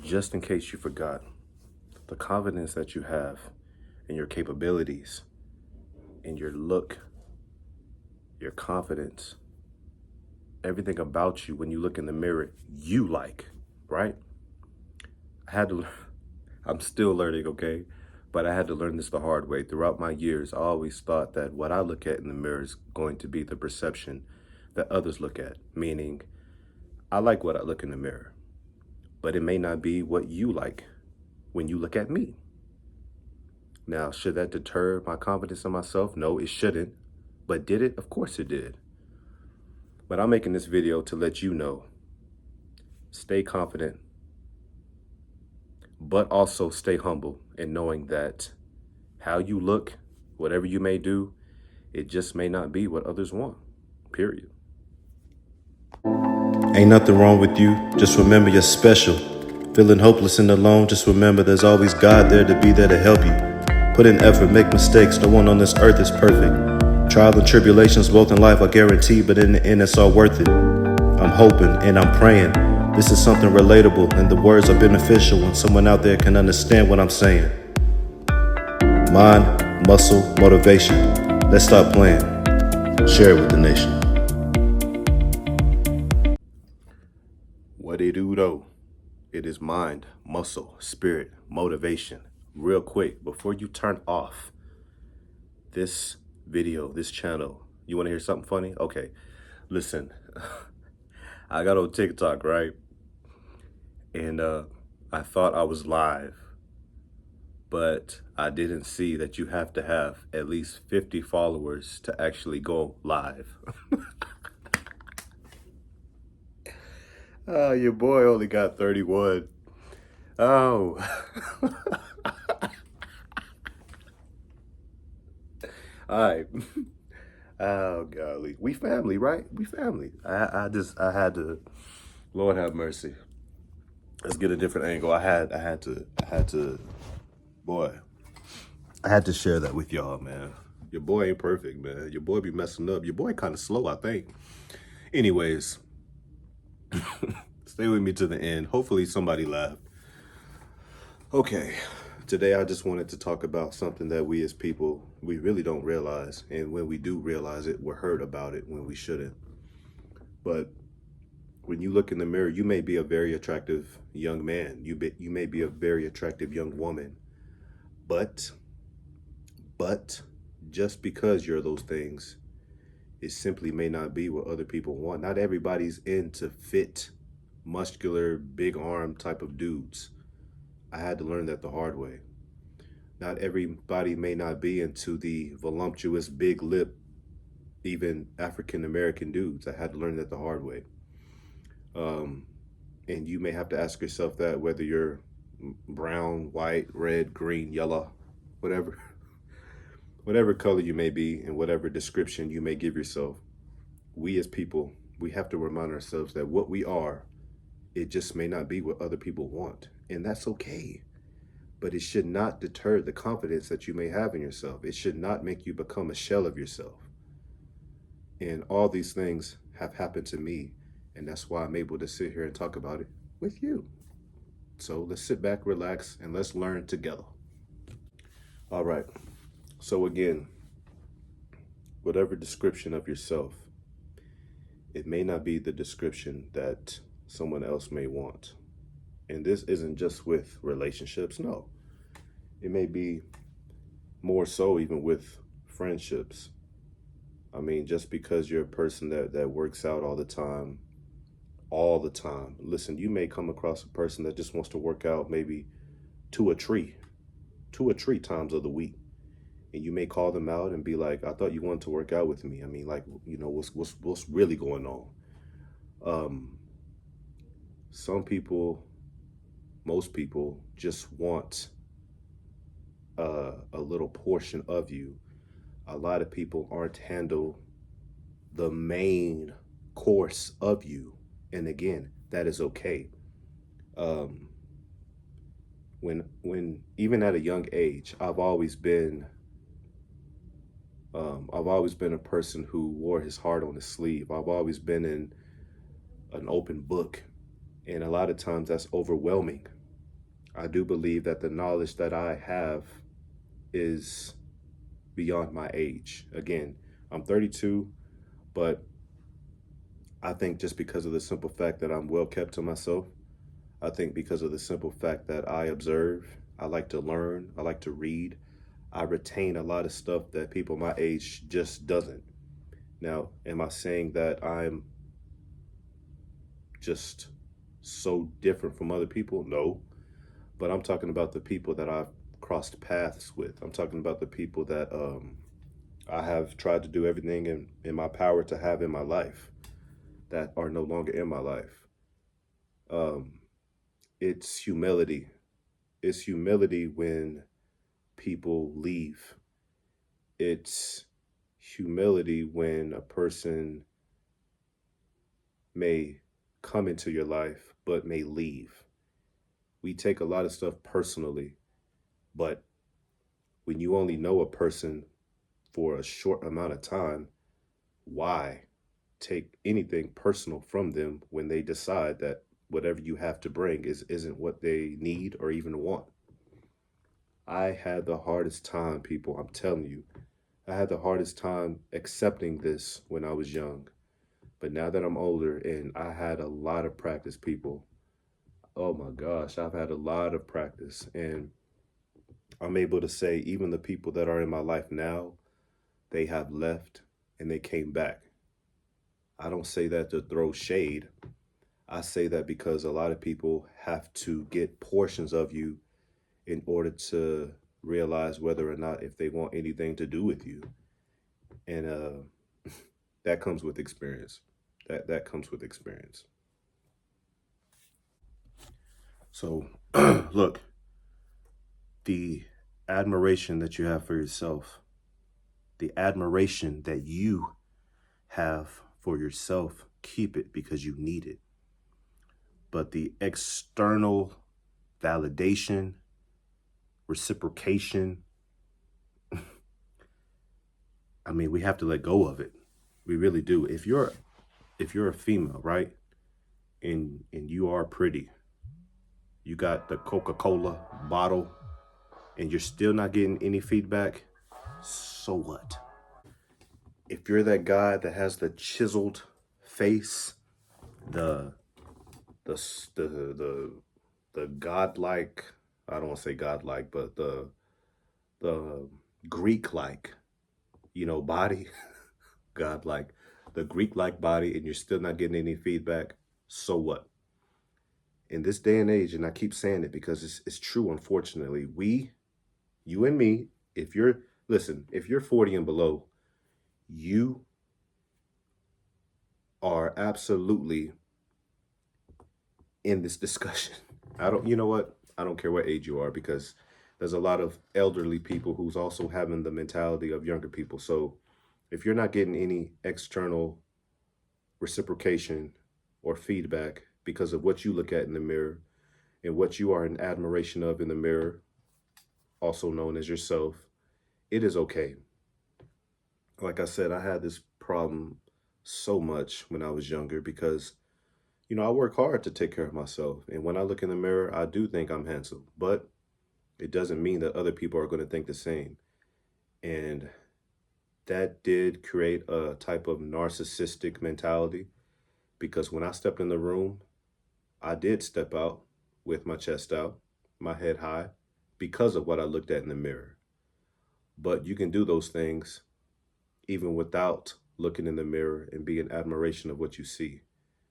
just in case you forgot, the confidence that you have in your capabilities, in your look, your confidence, everything about you when you look in the mirror, you like, right? I had to, I'm still learning, okay? But I had to learn this the hard way. Throughout my years, I always thought that what I look at in the mirror is going to be the perception that others look at, meaning I like what I look in the mirror, but it may not be what you like when you look at me. Now, should that deter my confidence in myself? No, it shouldn't. But did it? Of course it did. But I'm making this video to let you know, stay confident, but also stay humble in knowing that how you look, whatever you may do, it just may not be what others want, period. Ain't nothing wrong with you, just remember you're special. Feeling hopeless and alone, just remember there's always God there to be there to help you. Put in effort, make mistakes, no one on this earth is perfect. Trials and tribulations both in life are guaranteed, but in the end it's all worth it. I'm hoping and I'm praying this is something relatable and the words are beneficial when someone out there can understand what I'm saying. Mind, muscle, motivation. Let's stop playing. Share it with the nation. What it do though? It is mind, muscle, spirit, motivation. Real quick, before you turn off this video, this channel, you want to hear something funny? Okay, listen, I got on TikTok, right? And I thought I was live, but I didn't see that you have to have at least 50 followers to actually go live. Your boy only got 31. Oh. All right. Oh, golly. We family, right? We family. I had to, Lord have mercy. Let's get a different angle. I had to, boy, I had to share that with y'all, man. Your boy ain't perfect, man. Your boy be messing up. Your boy kind of slow, I think. Anyways, stay with me to the end. Hopefully somebody laughed. Okay, today I just wanted to talk about something that we as people, we really don't realize. And when we do realize it, we're hurt about it when we shouldn't. But when you look in the mirror, you may be a very attractive young man. You may be a very attractive young woman. But just because you're those things, it simply may not be what other people want. Not everybody's into fit, muscular, big arm type of dudes. I had to learn that the hard way. Not everybody may not be into the voluptuous, big lip, even African-American dudes. I had to learn that the hard way. And you may have to ask yourself that, whether you're brown, white, red, green, yellow, whatever color you may be and whatever description you may give yourself. We as people, we have to remind ourselves that what we are, it just may not be what other people want. And that's okay. But it should not deter the confidence that you may have in yourself. It should not make you become a shell of yourself. And all these things have happened to me. And that's why I'm able to sit here and talk about it with you. So let's sit back, relax, and let's learn together. All right. So again, whatever description of yourself, it may not be the description that someone else may want. And this isn't just with relationships, no. It may be more so even with friendships. I mean, just because you're a person that works out all the time. Listen, you may come across a person that just wants to work out maybe two or three times of the week. And you may call them out and be like, I thought you wanted to work out with me. I mean, like, you know, what's really going on? Some people, most people just want a little portion of you. A lot of people aren't handle the main course of you. And again, that is okay. When even at a young age, I've always been a person who wore his heart on his sleeve. I've always been an open book. And a lot of times that's overwhelming. I do believe that the knowledge that I have is beyond my age. Again, I'm 32, but I think just because of the simple fact that I'm well kept to myself, I think because of the simple fact that I observe, I like to learn, I like to read, I retain a lot of stuff that people my age just doesn't. Now, am I saying that I'm just so different from other people? No. But I'm talking about the people that I've crossed paths with. I'm talking about the people that I have tried to do everything in my power to have in my life that are no longer in my life. Um, it's humility. It's humility when people leave. It's humility when a person may come into your life but may leave. We take a lot of stuff personally, but when you only know a person for a short amount of time, why take anything personal from them when they decide that whatever you have to bring isn't what they need or even want? I had the hardest time, people, I'm telling you. I had the hardest time accepting this when I was young. But now that I'm older and I had a lot of practice, people, oh my gosh, I've had a lot of practice. And I'm able to say, even the people that are in my life now, they have left and they came back. I don't say that to throw shade. I say that because a lot of people have to get portions of you in order to realize whether or not if they want anything to do with you. And that comes with experience. That comes with experience. So look, the admiration that you have for yourself, the admiration that you have for yourself, keep it because you need it. But the external validation, reciprocation, I mean, we have to let go of it. We really do. If you're a female, right? And you are pretty. You got the Coca-Cola bottle and you're still not getting any feedback. So what? If you're that guy that has the chiseled face, the the the the godlike, I don't want to say godlike, but the Greek like, body, godlike, the Greek like body, and you're still not getting any feedback, so what? In this day and age, and I keep saying it because it's true, unfortunately, you and me, if you're 40 and below, you are absolutely in this discussion. You know what? I don't care what age you are because there's a lot of elderly people who's also having the mentality of younger people. So if you're not getting any external reciprocation or feedback because of what you look at in the mirror and what you are in admiration of in the mirror, also known as yourself, it is okay. Like I said, I had this problem so much when I was younger because, I work hard to take care of myself. And when I look in the mirror, I do think I'm handsome, but it doesn't mean that other people are going to think the same. And that did create a type of narcissistic mentality because when I stepped in the room, I did step out with my chest out, my head high, because of what I looked at in the mirror. But you can do those things even without looking in the mirror and be in admiration of what you see.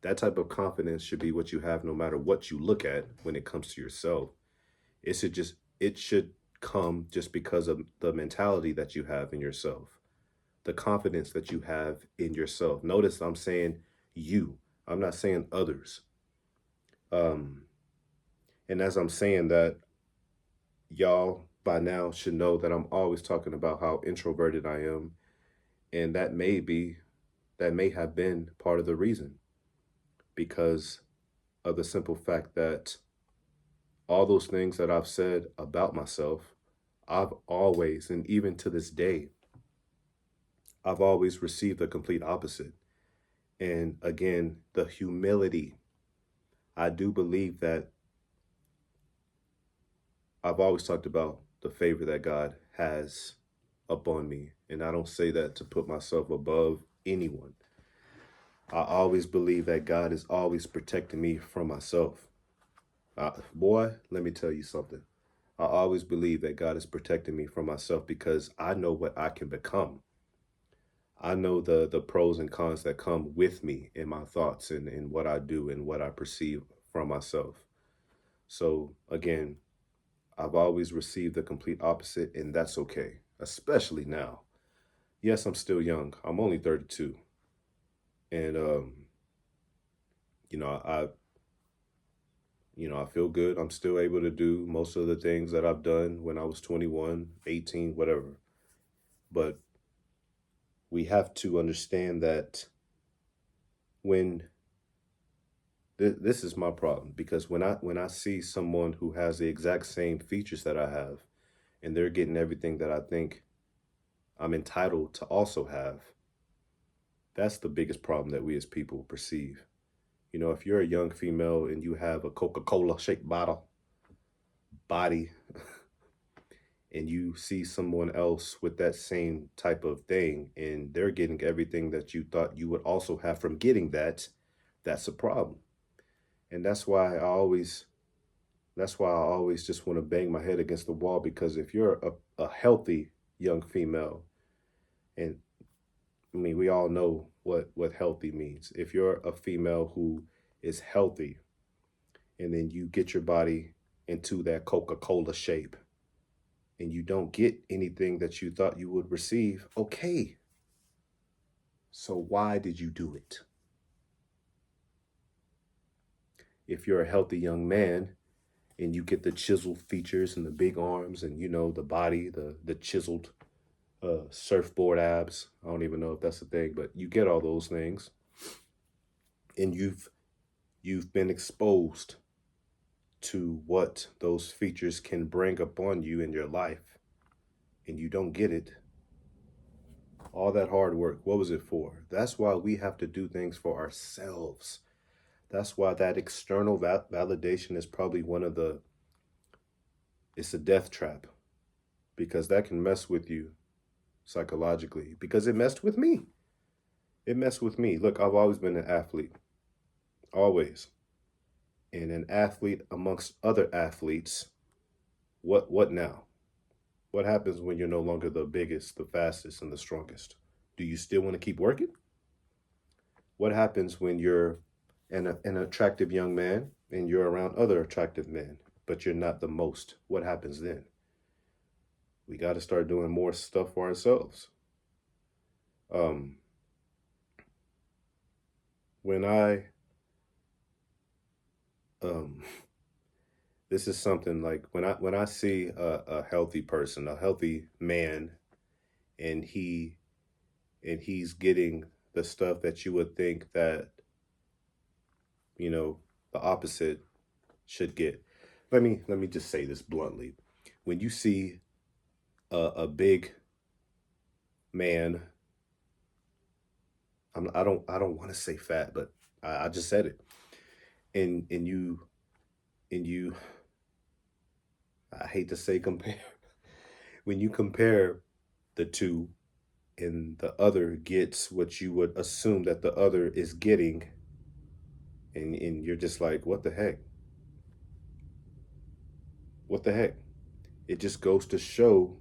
That type of confidence should be what you have no matter what you look at when it comes to yourself. It should come just because of the mentality that you have in yourself, the confidence that you have in yourself. Notice I'm saying you. I'm not saying others. Um, and as I'm saying that, y'all by now should know that I'm always talking about how introverted I am, and that may have been part of the reason because of the simple fact that all those things that I've said about myself, I've always, and even to this day, I've always received the complete opposite. And again, the humility. I do believe that I've always talked about the favor that God has upon me. And I don't say that to put myself above anyone. I always believe that God is always protecting me from myself. Boy, let me tell you something. I always believe that God is protecting me from myself because I know what I can become. I know the pros and cons that come with me in my thoughts and what I do and what I perceive from myself. So again, I've always received the complete opposite, and that's okay, especially now. Yes, I'm still young. I'm only 32. And you know, I feel good. I'm still able to do most of the things that I've done when I was 21, 18, whatever. But we have to understand that when this is my problem, because when I see someone who has the exact same features that I have and they're getting everything that I think I'm entitled to also have, that's the biggest problem that we as people perceive. If you're a young female and you have a Coca-Cola shaped body, and you see someone else with that same type of thing and they're getting everything that you thought you would also have from getting that, that's a problem. And that's why I always just want to bang my head against the wall, because if you're a healthy young female, and I mean we all know what healthy means. If you're a female who is healthy and then you get your body into that Coca-Cola shape and you don't get anything that you thought you would receive, okay. So why did you do it? If you're a healthy young man and you get the chiseled features and the big arms and the body, the chiseled surfboard abs, I don't even know if that's a thing, but you get all those things, and you've been exposed to what those features can bring upon you in your life, and you don't get it. All that hard work, what was it for? That's why we have to do things for ourselves. That's why that external validation is probably it's a death trap, because that can mess with you psychologically, because it messed with me. It messed with me. Look, I've always been an athlete, always. And an athlete amongst other athletes, what now? What happens when you're no longer the biggest, the fastest, and the strongest? Do you still want to keep working? What happens when you're an attractive young man and you're around other attractive men, but you're not the most? What happens then? We got to start doing more stuff for ourselves. Um, when I, um, this is something like when I see a healthy person, a healthy man, and he's getting the stuff that you would think that the opposite should get. Let me just say this bluntly. When you see a big man, I don't want to say fat, but I just said it. And you I hate to say compare. When you compare the two and the other gets what you would assume that the other is getting, and you're just like, what the heck? What the heck? It just goes to show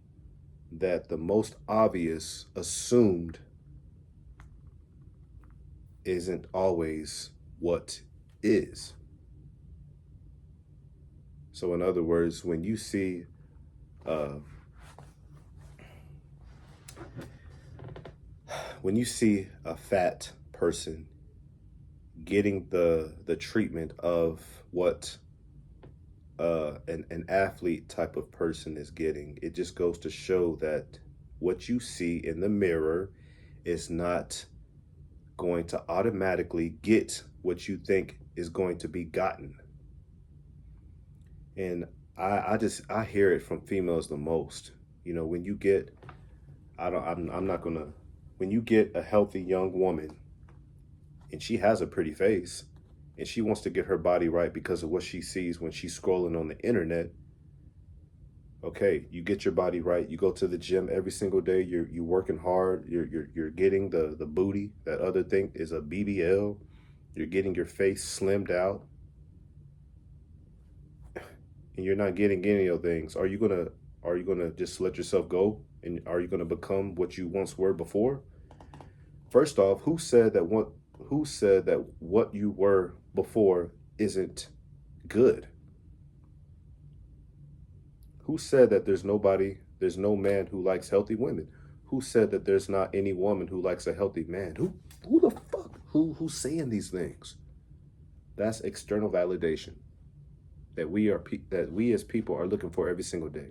that the most obvious assumed isn't always what is. So in other words, uh, when you see a fat person getting the treatment of what an athlete type of person is getting, it just goes to show that what you see in the mirror is not going to automatically get what you think is going to be gotten. And I hear it from females the most. When you get, I don't I'm not gonna when you get a healthy young woman and she has a pretty face and she wants to get her body right because of what she sees when she's scrolling on the internet, Okay, you get your body right. You go to the gym every single day. You're working hard. You're getting the booty. That other thing is a BBL. You're getting your face slimmed out, and you're not getting any of things. Are you gonna just let yourself go? And are you gonna become what you once were before? First off, who said that what you were before isn't good? Who said that there's no man who likes healthy women? Who said that there's not any woman who likes a healthy man? Who the fuck? Who's saying these things? That's external validation that we as people are looking for every single day.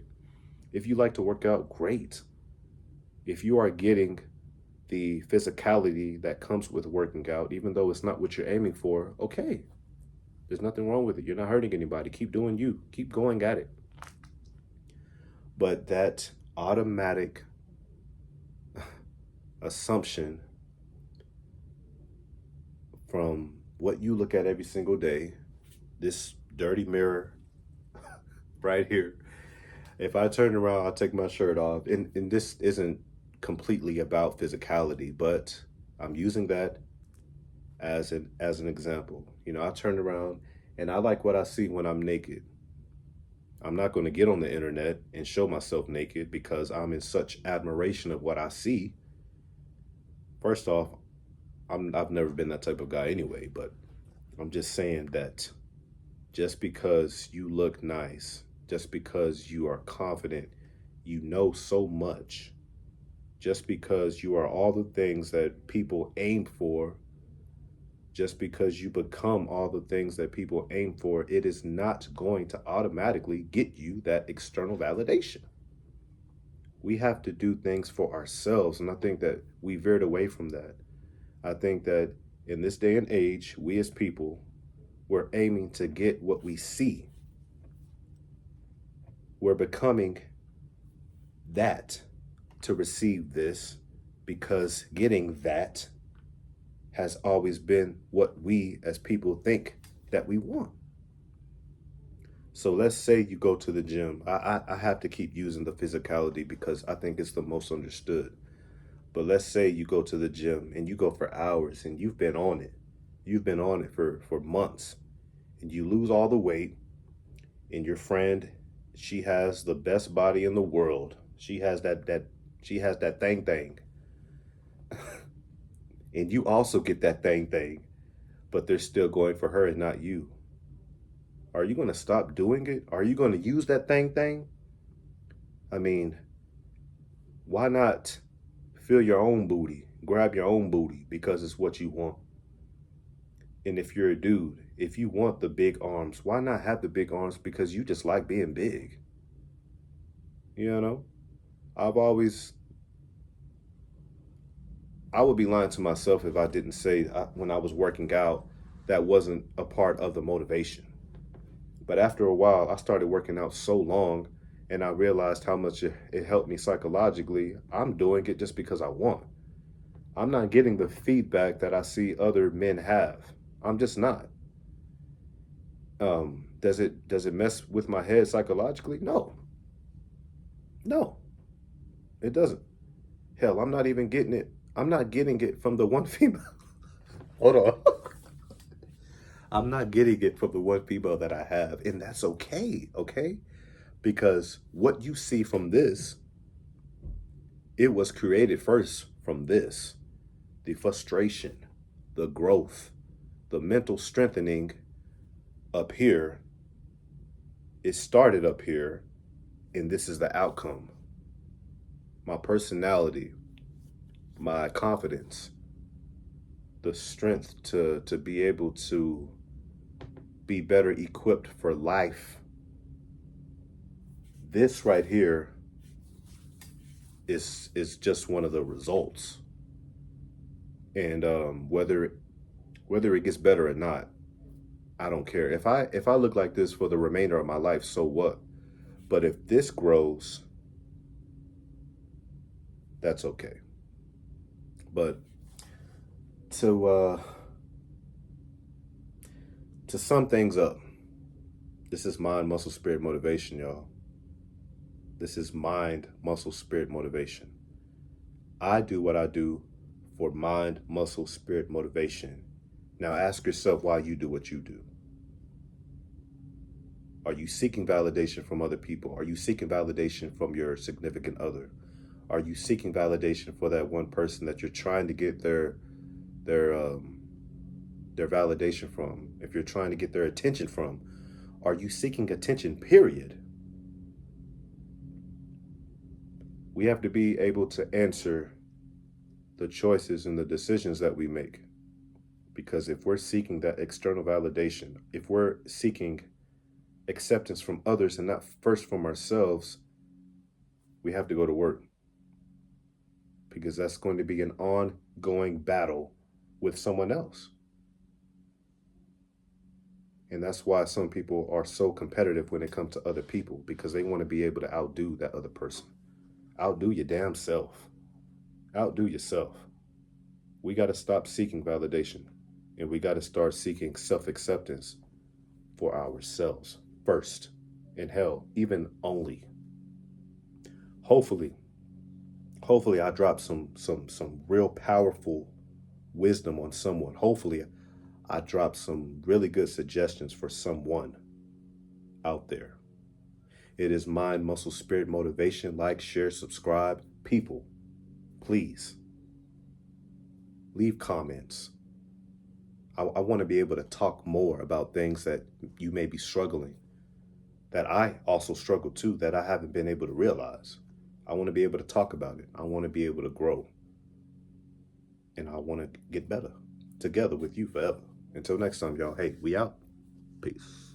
If you like to work out, great. If you are getting the physicality that comes with working out, even though it's not what you're aiming for, okay. There's nothing wrong with it. You're not hurting anybody. Keep doing you. Keep going at it. But that automatic assumption from what you look at every single day, this dirty mirror right here. If I turn around, I'll take my shirt off. And this isn't completely about physicality, but I'm using that as an example. I turn around and I like what I see when I'm naked. I'm not going to get on the internet and show myself naked because I'm in such admiration of what I see. First off, I've never been that type of guy anyway, but I'm just saying that just because you look nice, just because you are confident, you know so much, just because you are all the things that people aim for, just because you become all the things that people aim for, it is not going to automatically get you that external validation. We have to do things for ourselves, and I think that we veered away from that. I think that in this day and age, we as people, we're aiming to get what we see. We're becoming that to receive this because getting that has always been what we as people think that we want. So let's say you go to the gym. I have to keep using the physicality because I think it's the most understood. But let's say you go to the gym and you go for hours and you've been on it. You've been on it for months and you lose all the weight, and your friend, she has the best body in the world. She has that thing. And you also get that thing, but they're still going for her and not you. Are you going to stop doing it? Are you going to use that thing? I mean, why not feel your own booty, grab your own booty because it's what you want? And if you're a dude, if you want the big arms, why not have the big arms because you just like being big? I would be lying to myself if I didn't say when I was working out, that wasn't a part of the motivation. But after a while, I started working out so long and I realized how much it helped me psychologically. I'm doing it just because I want. I'm not getting the feedback that I see other men have. I'm just not. Does it mess with my head psychologically? No. No, it doesn't. Hell, I'm not even getting it. I'm not getting it from the one female. Hold on. I'm not getting it from the one female that I have, and that's okay? Because what you see from this, it was created first from this. The frustration, the growth, the mental strengthening up here, it started up here, and this is the outcome. My personality, my confidence, the strength to be able to be better equipped for life. This right here is just one of the results. And whether it gets better or not, I don't care. If I look like this for the remainder of my life, so what? But if this grows, that's okay. But to sum things up, this is mind, muscle, spirit, motivation, y'all. This is mind, muscle, spirit motivation. I do what I do for mind, muscle, spirit motivation. Now ask yourself why you do what you do. Are you seeking validation from other people? Are you seeking validation from your significant other? Are you seeking validation for that one person that you're trying to get their validation from? If you're trying to get their attention from, are you seeking attention, period? We have to be able to answer the choices and the decisions that we make. Because if we're seeking that external validation, if we're seeking acceptance from others and not first from ourselves, we have to go to work. Because that's going to be an ongoing battle with someone else. And that's why some people are so competitive when it comes to other people, because they want to be able to outdo that other person. Outdo your damn self. Outdo yourself. We got to stop seeking validation, and we got to start seeking self-acceptance for ourselves first, and hell, even only. Hopefully I drop some real powerful wisdom on someone. Hopefully I drop some really good suggestions for someone out there. It is mind, muscle, spirit motivation. Like, share, subscribe. People, please leave comments. I want to be able to talk more about things that you may be struggling, that I also struggle too, that I haven't been able to realize. I want to be able to talk about it. I want to be able to grow. And I want to get better together with you forever. Until next time, y'all. Hey, we out. Peace.